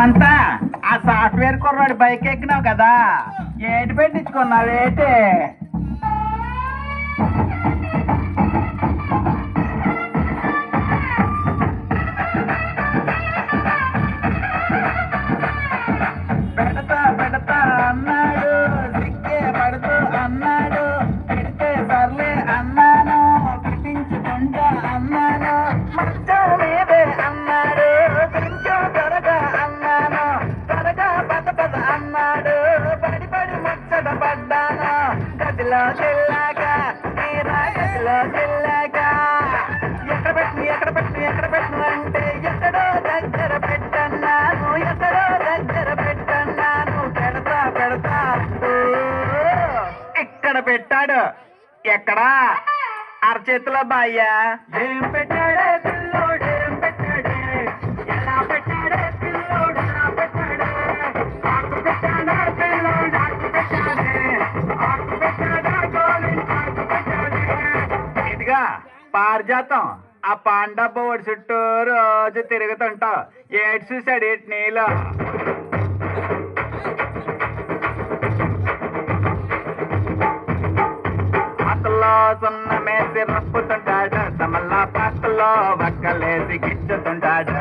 సమంత, ఆ సాఫ్ట్వేర్ కుర్రాడు బైక్ ఎక్కినావు కదా, ఏటి పెట్టించుకున్నావు ఏటి? పెడతా పెడతా అన్నాడు, సిక్కే పడుతూ అన్నాడు, పెడితే సర్లే అన్నాను, పెట్టించుకుంటా అన్నాను, మంచం మీదే అన్నాడు, కొంచెం త్వరగా అన్నాను, త్వరగా పద పద అన్నాడు, పడి పడి ముచ్చట పడ్డాను, గదిలో చెల్లాక తీరా గదిలో చెల్లాక ఎక్కడ పెట్టు అంటే ఎక్కడో దగ్గర పెట్టన్నాను, ఎక్కడో దగ్గర పెట్టన్నాను, పెడతా పెడతా ఇక్కడ పెట్టాడు. ఎక్కడా? అరచేతిలో బాయ్యా. ఏం పెట్టాడే పిల్లోడు, ఏం పెట్టాడే, ఎలా పెట్టాడే పిల్లోడు, ఎలా పెట్టాడే, ఆకు పెట్టాడే పిల్లోడు, ఆకు పెట్టాడే, ఆకు పెట్టాడే గోలింగ్ ఆకు పెట్టాడే. ఇదిగా పారిజాతం, ఆ పాండా బోర్డు చుట్టూ రోజు తిరుగుతుంటావు, ఏడు చూసాడు ఏటి నీలో? పక్కలో సున్న మేసి రప్పుతుంటాడు, తమల్లా పక్కలో వక్కలేసి గిచ్చుతుంటాడు,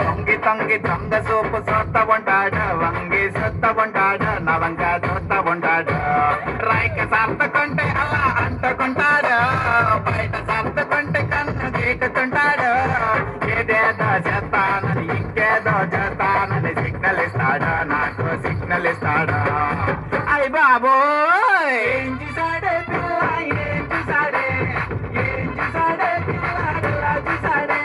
తొంగి తొంగి దొంగ సూపు చూస్తా ఉంటాడు, వంగి చూస్తా ఉంటాడు, నవంగ చూస్తా ఉంటాడు, రైక సర్దుకుంటే అలా అంటుకుంటాడు, బయట సర్దుకుంటే కన్ను గీకుతుంటాడు, ఏదేదో చేస్తానని ఇంకేదో చేస్తానని సిగ్నల్ ఇస్తాడు, నాకు సిగ్నల్ ఇస్తాడు. అయ్య బాబోయ్, ఏం చేశాడే పిల్ల, ఏం చేశాడే, ఏం చేశాడే పిల్ల, ఇలా చేశాడే,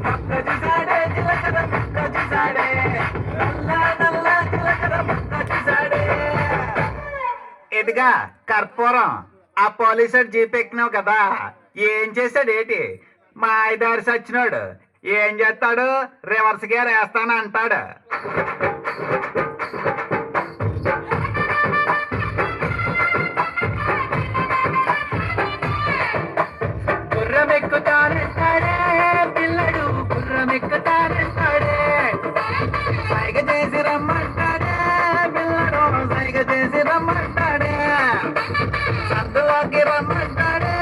పక్క చేశాడే చిలకర పక్క చేశాడే, నల్ల నల్ల చిలకర పక్క చేశాడే. ఇదిగా కర్పూరం, ఆ పోలీసు జీప్ ఎక్కినావు కదా, ఏం చేశాడు ఏటి? మా ఐదారు సచ్చినోడు ఏం చేస్తాడు? రివర్స్ గేర్ వేస్తాను అంటాడు. గుర్రమెక్కుతానంటాడే పిల్లడు, గుర్రమెక్కుతానంటాడే, సైగ చేసి రమ్మంటాడే పిల్లడు, సైగ చేసి రమ్మంటాడే, సందులోకి రమ్మంటాడే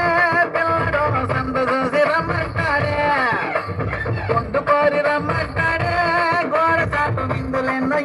పిల్లడు, సందు చూసి రమ్మంటాడే, పొందుకోరి రమ్మంటాడే, గోడ చాటు విందులెన్నో